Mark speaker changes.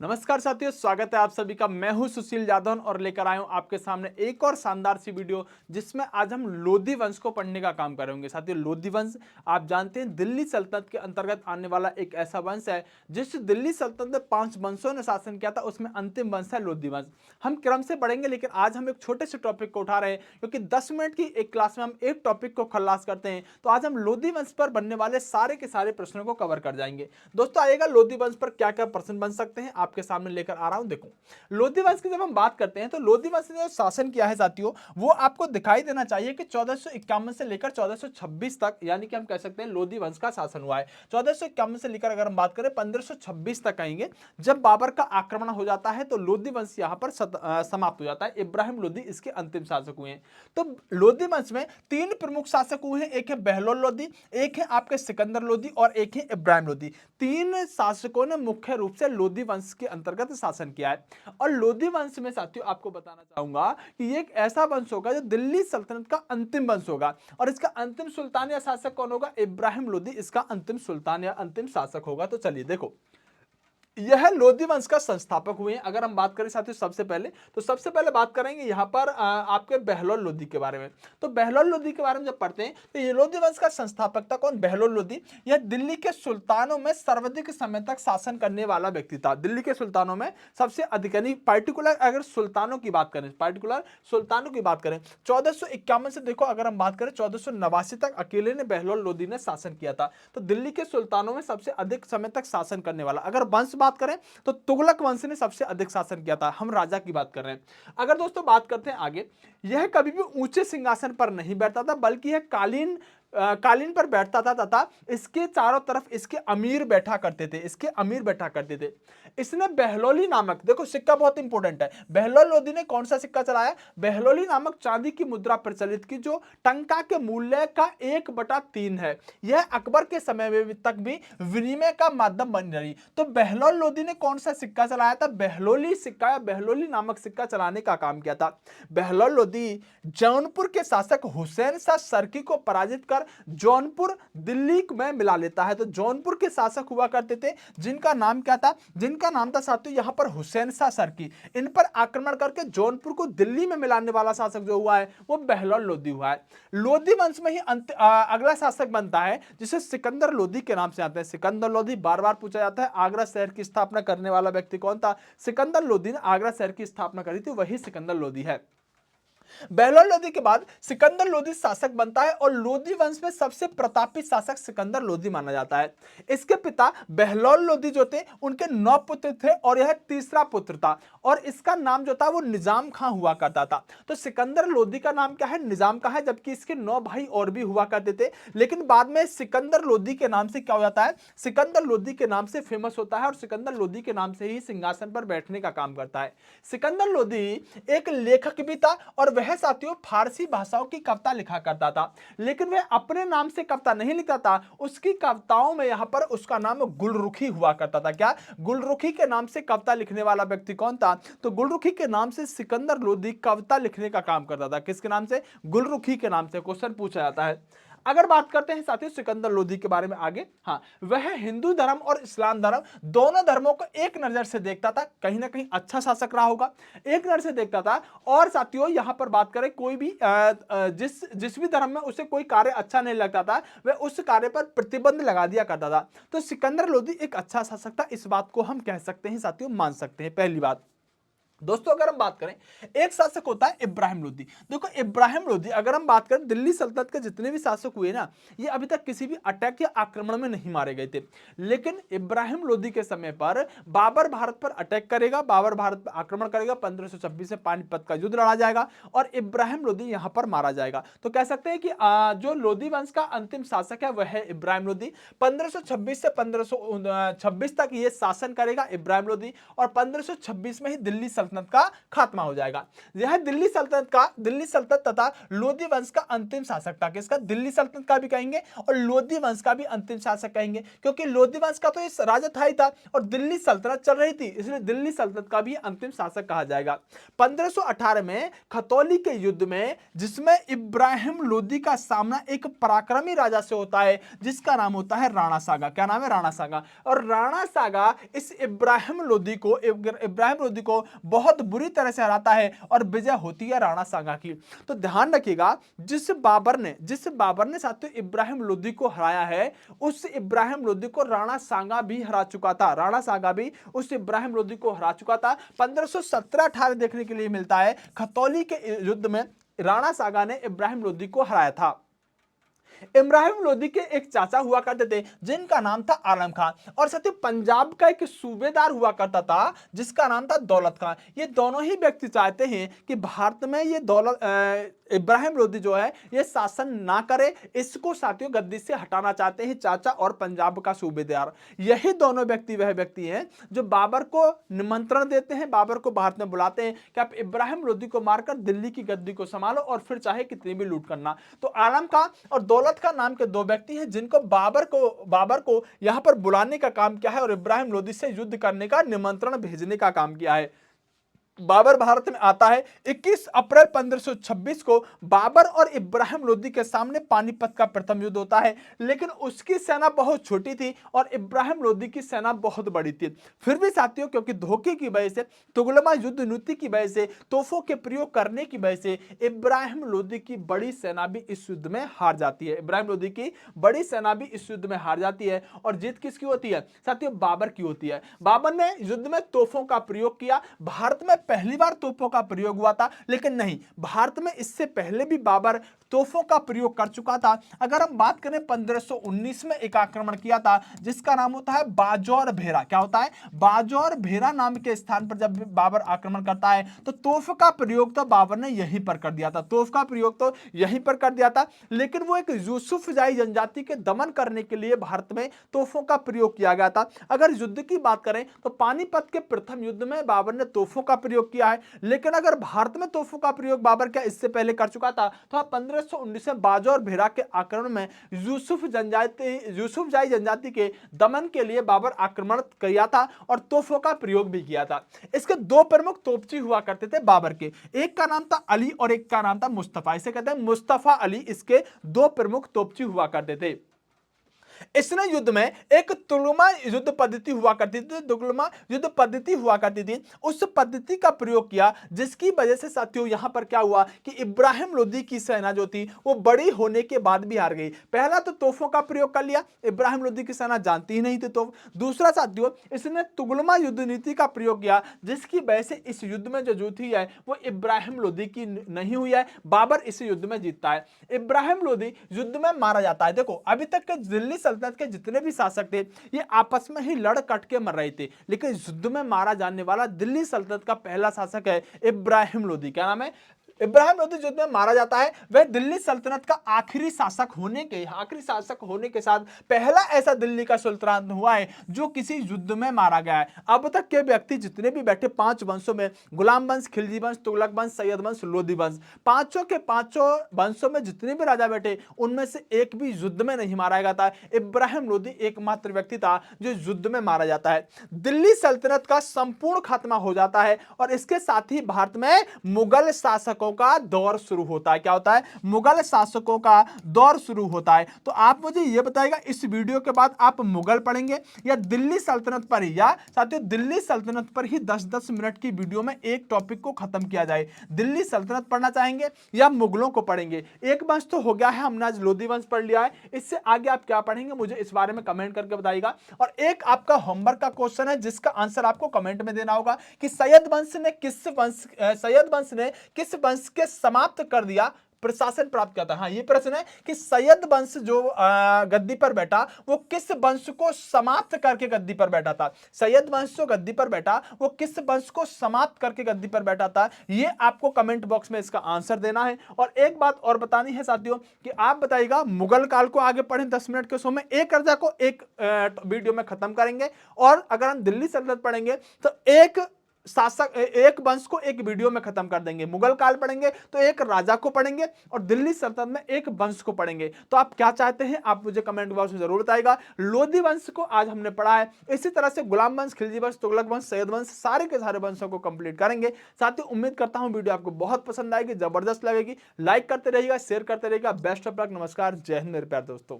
Speaker 1: नमस्कार साथियों, स्वागत है आप सभी का। मैं हूं सुशील जाधव और लेकर आया हूं आपके सामने एक और शानदार सी वीडियो जिसमें आज हम लोधी वंश को पढ़ने का काम करेंगे। साथियों, लोधी वंश आप जानते हैं दिल्ली सल्तनत के अंतर्गत आने वाला एक ऐसा वंश है जिस दिल्ली सल्तनत में 5 वंशों ने शासन किया था, उसमें अंतिम वंश है लोधी वंश। हम क्रम से पढ़ेंगे, लेकिन आज हम एक छोटे से टॉपिक को उठा रहे हैं क्योंकि 10 मिनट की एक क्लास में हम एक टॉपिक को खल्लास करते हैं। तो आज हम लोधी वंश पर बनने वाले सारे के सारे प्रश्नों को कवर कर जाएंगे। दोस्तों आइएगा, लोधी वंश पर क्या क्या प्रश्न बन सकते हैं आपके सामने लेकर आ रहा हूं। देखो, लोधी वंश की जब हम बात करते हैं तो लोधी वंश ने जो शासन किया है साथियों, वो आपको दिखाई देना चाहिए कि 1451 से लेकर 1426 तक, यानी कि हम कह सकते हैं लोधी वंश का शासन हुआ है। 1451 से लेकर अगर हम बात करें 1526 तक आएंगे, जब बाबर का आक्रमण हो जाता है तो लोधी वंश यहां पर समाप्त हो जाता है। इब्राहिम लोधी इसके अंतिम शासक हुए हैं। तो लोधी वंश में 3 प्रमुख शासक हुए हैं, एक है बहलोल लोधी, एक है आपके सिकंदर लोधी और एक है इब्राहिम लोधी। 3 शासकों ने मुख्य रूप से लोधी वंश के अंतर्गत शासन किया है। और लोधी वंश में साथियों आपको बताना चाहूंगा कि ये एक ऐसा वंश होगा जो दिल्ली सल्तनत का अंतिम वंश होगा। और इसका अंतिम सुल्तान या शासक कौन होगा? इब्राहिम लोधी इसका अंतिम सुल्तान या अंतिम शासक होगा। तो चलिए देखो, यह लोधी वंश का संस्थापक हुए हैं। अगर हम बात करें साथियों सबसे पहले बात करेंगे यहां पर आपके बहलोल लोधी के बारे में। तो बहलोल लोधी के बारे में जब पढ़ते हैं तो ये लोधी वंश का संस्थापक था कौन? बहलोल लोधी। यह दिल्ली के सुल्तानों में सर्वाधिक समय तक शासन करने वाला व्यक्ति था। दिल्ली के सुल्तानों में सबसे अधिक, यानी पार्टिकुलर अगर सुल्तानों की बात करें, 1451 से देखो, अगर हम बात करें 1489 तक अकेले ने बहलोल लोधी ने शासन किया था। तो दिल्ली के सुल्तानों में सबसे अधिक समय तक शासन करने वाला। अगर वंश बात करें तो तुगलक वंश ने सबसे अधिक शासन किया था। हम राजा की बात कर रहे हैं। अगर दोस्तों बात करते हैं आगे, यह कभी भी ऊंचे सिंहासन पर नहीं बैठता था, बल्कि यह कालीन पर बैठता था तथा इसके चारों तरफ इसके अमीर बैठा करते थे। इसने बहलोली नामक, देखो सिक्का बहुत इंपॉर्टेंट है, बहलोल लोधी ने कौन सा सिक्का चलाया? बहलोली नामक चांदी की मुद्रा प्रचलित की, जो टंका के मूल्य का 1/3 है। यह अकबर के समय में तक भी विनिमय का माध्यम बन रही। तो बहलोल लोधी ने कौन सा सिक्का चलाया था? बहलोली सिक्का या बहलोली नामक सिक्का चलाने का काम किया था। बहलोल लोधी जौनपुर के शासक हुसैन शाह सरकी को पराजित कर जौनपुर दिल्ली में मिला लेता है। तो जौनपुर के शासक हुआ करते थे जिनका नाम क्या था? जिनका नाम था साथियों यहां पर हुसैन शाह सरकी। इन पर आक्रमण करके जौनपुर को दिल्ली में मिलाने वाला शासक जो हुआ है वो बहलोल लोधी हुआ है। लोधी वंश में ही अगला शासक बनता है जिसे सिकंदर लोधी के नाम से आते हैं। सिकंदर लोधी बार बार पूछा जाता है, आगरा शहर की स्थापना करने वाला व्यक्ति कौन था? सिकंदर लोधी ने आगरा शहर की स्थापना करी थी, वही सिकंदर लोधी है। बहलोल लोधी के बाद सिकंदर लोधी शासक बनता है और लोधी वंश में सबसे प्रतापी शासक सिकंदर लोधी माना जाता है। इसके पिता बहलोल लोधी जो थे उनके 9 पुत्र थे और यह तीसरा पुत्र था, और इसका नाम जो था वो निजाम खां हुआ करता था। तो सिकंदर लोधी का नाम क्या है? निजाम खां है, जबकि इसके 9 भाई और भी हुआ करते थे। लेकिन बाद में सिकंदर लोधी के नाम से क्या हो जाता है? सिकंदर लोधी के नाम से फेमस होता है और सिकंदर लोधी के नाम से ही सिंहासन पर बैठने का काम करता है। सिकंदर लोधी एक लेखक भी था और वह साथियों फारसी भाषाओं की कविता लिखा करता था। लेकिन वह अपने नाम से कविता नहीं लिखता था, उसकी कविताओं में यहां पर उसका नाम गुलरुखी हुआ करता था। क्या? गुलरुखी के नाम से कविता लिखने वाला व्यक्ति कौन था? तो गुलरुखी के नाम से सिकंदर लोधी कविता लिखने का काम करता था। किसके नाम से? गुलरुखी के नाम से क्वेश्चन पूछा जाता है। अगर बात करते हैं साथियों सिकंदर लोधी के बारे में आगे, हाँ, वह हिंदू धर्म और इस्लाम धर्म दोनों धर्मों को एक नजर से देखता था। कहीं ना कहीं अच्छा शासक रहा होगा, एक नजर से देखता था। और साथियों यहां पर बात करें, कोई भी जिस भी धर्म में उसे कोई कार्य अच्छा नहीं लगता था, वह उस कार्य पर प्रतिबंध लगा दिया करता था। तो सिकंदर लोधी एक अच्छा शासक था, इस बात को हम कह सकते हैं साथियों, मान सकते हैं। पहली बात दोस्तों, अगर हम बात करें, एक शासक होता है इब्राहिम लोधी। देखो इब्राहिम लोधी, अगर हम बात करें दिल्ली सल्तनत के जितने भी शासक हुए ना, ये अभी तक किसी भी अटैक या आक्रमण में नहीं मारे गए थे। लेकिन इब्राहिम लोधी के समय पर बाबर भारत पर अटैक करेगा, बाबर भारत पर आक्रमण करेगा, 1526 में पानीपत का युद्ध लड़ा जाएगा और इब्राहिम लोधी यहां पर मारा जाएगा। तो कह सकते हैं कि जो लोधी वंश का अंतिम शासक है वह है इब्राहिम लोधी। 1526 से 1526 तक ये शासन करेगा इब्राहिम लोधी, और 1526 में ही दिल्ली सल्तनत का खात्मा हो जाएगा। यह दिल्ली सल्तनत तथा लोधी वंश का अंतिम शासक था। किसका? दिल्ली सल्तनत का भी कहेंगे और लोधी वंश का भी अंतिम शासक कहेंगे, क्योंकि लोधी वंश का तो इस राजा था ही था और दिल्ली सल्तनत चल रही थी, इसलिए दिल्ली सल्तनत का भी अंतिम शासक कहा जाएगा। 1518 में खतौली के युद्ध में, जिसमें इब्राहिम लोदी का सामना एक पराक्रमी राजा से होता है जिसका नाम होता है राणा सागा। क्या नाम है? राणा सागा। और राणा सागा इस इब्राहिम लोदी को बहुत बुरी तरह से हराता है और विजय होती है राणा सागा की। तो ध्यान रखिएगा, जिस बाबर ने साथियों इब्राहिम लोदी को हराया है, उस इब्राहिम लोदी को राणा सागा भी हरा चुका था। राणा सागा भी उस इब्राहिम लोदी को हरा चुका था। 1517-18 देखने के लिए मिलता है, खतौली के युद्ध में राणा सागा ने इब्राहिम लोदी को हराया था। इब्राहिम लोदी के एक चाचा हुआ करते थे जिनका नाम था आलम खां, और साथ ही पंजाब का एक सूबेदार हुआ करता था जिसका नाम था दौलत खां। ये दोनों ही व्यक्ति चाहते हैं कि भारत में ये इब्राहिम लोदी जो है ये शासन ना करे, इसको साथियों गद्दी से हटाना चाहते हैं, चाचा और पंजाब का सूबेदार। यही दोनों व्यक्ति वह व्यक्ति हैं जो बाबर को निमंत्रण देते हैं, बाबर को भारत में बुलाते हैं कि आप इब्राहिम लोदी को मारकर दिल्ली की गद्दी को संभालो और फिर चाहे कितनी भी लूट करना। तो आलम खां और दौलत खां नाम के दो व्यक्ति हैं जिनको बाबर को यहां पर बुलाने का काम किया है और इब्राहिम लोदी से युद्ध करने का निमंत्रण भेजने का काम किया है। बाबर भारत में आता है 21 अप्रैल 1526 को। बाबर और इब्राहिम लोदी के सामने पानीपत का प्रथम युद्ध होता है, लेकिन उसकी सेना बहुत छोटी थी और इब्राहिम लोदी की सेना बहुत बड़ी थी। फिर भी साथियों, क्योंकि धोखे की वजह से, तुगलमा युद्ध नीति की वजह से, तोपों के प्रयोग करने की वजह से इब्राहिम लोदी की बड़ी सेना भी इस युद्ध में हार जाती है। इब्राहिम लोदी की बड़ी सेना भी इस युद्ध में हार जाती है और जीत किसकी होती है? साथियों बाबर की होती है। बाबर ने युद्ध में तोपों का प्रयोग किया। भारत में पहली बार तोपों का प्रयोग हुआ था, लेकिन नहीं, भारत में इससे पहले भी बाबर तोपों का प्रयोग कर चुका था। अगर हम बात करें 1519 में एक आक्रमण किया था जिसका नाम होता है बाजौर भेरा। क्या होता है? बाजौर भेरा नाम के स्थान पर जब बाबर आक्रमण करता है तो तोप का प्रयोग तो बाबर ने यहीं पर कर दिया था, तोप का प्रयोग तो यहीं पर कर दिया था। लेकिन वो एक यूसुफजाई जनजाति के दमन करने के लिए भारत में तोपों का प्रयोग किया गया था। अगर युद्ध की बात करें तो पानीपत के प्रथम युद्ध में बाबर ने तोपों का प्रयोग किया है, लेकिन अगर भारत में तोपों का प्रयोग बाबर क्या इससे पहले कर चुका था, तो 1519 में बाजौर भेरा के आक्रमण में यूसुफजाई जनजाति के दमन के लिए बाबर आक्रमण किया था और तोपों का प्रयोग भी किया था। इसके दो प्रमुख तोपची हुआ करते थे बाबर के, एक का नाम था अली और एक का नाम था मुस्तफा। इसे कहते हैं मुस्तफा अली, इसके दो प्रमुख तोपची हुआ करते थे। इसने युद्ध में एक तुगलमा युद्ध पद्धति हुआ करती थी, तुगलमा युद्ध पद्धति हुआ करती थी, उस पद्धति का प्रयोग किया, जिसकी वजह से साथियों यहां पर क्या हुआ कि इब्राहिम लोदी की सेना जो थी वो बड़ी होने के बाद भी हार गई। पहला तो तोपों का प्रयोग कर लिया, इब्राहिम लोदी की सेना जानती ही नहीं थी तोप। दूसरा साथियों, इसने तुगलमा युद्ध नीति का प्रयोग किया, जिसकी वजह से इस युद्ध में जो जीत हुई है वो इब्राहिम लोदी की नहीं हुई है, बाबर इस युद्ध में जीतता है। इब्राहिम लोदी युद्ध में मारा जाता है। देखो, अभी तक के दिल्ली सल्तनत के जितने भी शासक थे ये आपस में ही लड़ कट के मर रहे थे, लेकिन युद्ध में मारा जाने वाला दिल्ली सल्तनत का पहला शासक है इब्राहिम लोदी। क्या नाम है? इब्राहिम लोदी युद्ध में मारा जाता है। वह दिल्ली सल्तनत का आखिरी शासक होने के साथ पहला ऐसा दिल्ली का सुल्तान हुआ है जो किसी युद्ध में मारा गया है। अब तक के व्यक्ति जितने भी बैठे 5 वंशों में, गुलाम वंश, खिलजी वंश, तुगलक वंश, सैयद वंश, लोदी वंश, पांचों के पांचों वंशों में जितने भी राजा बैठे उनमें से एक भी युद्ध में नहीं मारा गया था। इब्राहिम लोदी एकमात्र व्यक्ति था जो युद्ध में मारा जाता है। दिल्ली सल्तनत का संपूर्ण खात्मा हो जाता है और इसके साथ ही भारत में मुगल शासकों का दौर शुरू होता है। क्या होता है? मुगल शासकों का दौर शुरू होता है। तो आप मुझे यह बताइएगा, इस वीडियो के बाद आप मुगल पढ़ेंगे या दिल्ली सल्तनत पर ही, या साथियों दिल्ली सल्तनत पर ही 10-10 मिनट की वीडियो में एक टॉपिक को खत्म किया जाए? दिल्ली सल्तनत पढ़ना चाहेंगे या मुगलों को पढ़ेंगे? एक वंश तो हो गया है, हमने आज लोधी वंश पढ़ लिया है, इससे आगे आप क्या पढ़ेंगे मुझे इस बारे में कमेंट करके बताइएगा। और एक आपका होमवर्क का क्वेश्चन है जिसका आंसर आपको कमेंट में देना होगा कि सैयद वंश ने किस वंश के समाप्त कर दिया, प्रशासन प्राप्त किया था। हाँ, ये प्रश्न है कि सैयद वंश जो गद्दी पर बैठा वो किस वंश को समाप्त करके गद्दी पर बैठा था। सैयद वंश जो गद्दी पर बैठा वो किस वंश को समाप्त करके गद्दी पर बैठा था, ये आपको कमेंट बॉक्स में इसका आंसर देना है। और एक बात और बतानी है साथियों कि आप बताइएगा मुगल काल को आगे पढ़ें 10 मिनट के शो में, एक अर्जा को एक वीडियो में खत्म करेंगे, और अगर हम दिल्ली सल्तनत पढ़ेंगे तो एक शासक एक वंश को एक वीडियो में खत्म कर देंगे। मुगल काल पढ़ेंगे तो एक राजा को पढ़ेंगे और दिल्ली सल्तनत में एक वंश को पढ़ेंगे। तो आप क्या चाहते हैं, आप मुझे कमेंट बॉक्स में जरूर बताइएगा। लोधी वंश को आज हमने पढ़ा है, इसी तरह से गुलाम वंश, खिलजी वंश, तुगलक वंश, सैयद वंश, सारे के सारे वंशों को कंप्लीट करेंगे। साथ ही उम्मीद करता हूं वीडियो आपको बहुत पसंद आएगी, जबरदस्त लगेगी। लाइक करते रहिएगा, शेयर करते रहिएगा। बेस्ट ऑफ लक, नमस्कार, जय हिंद मेरे प्यारे दोस्तों।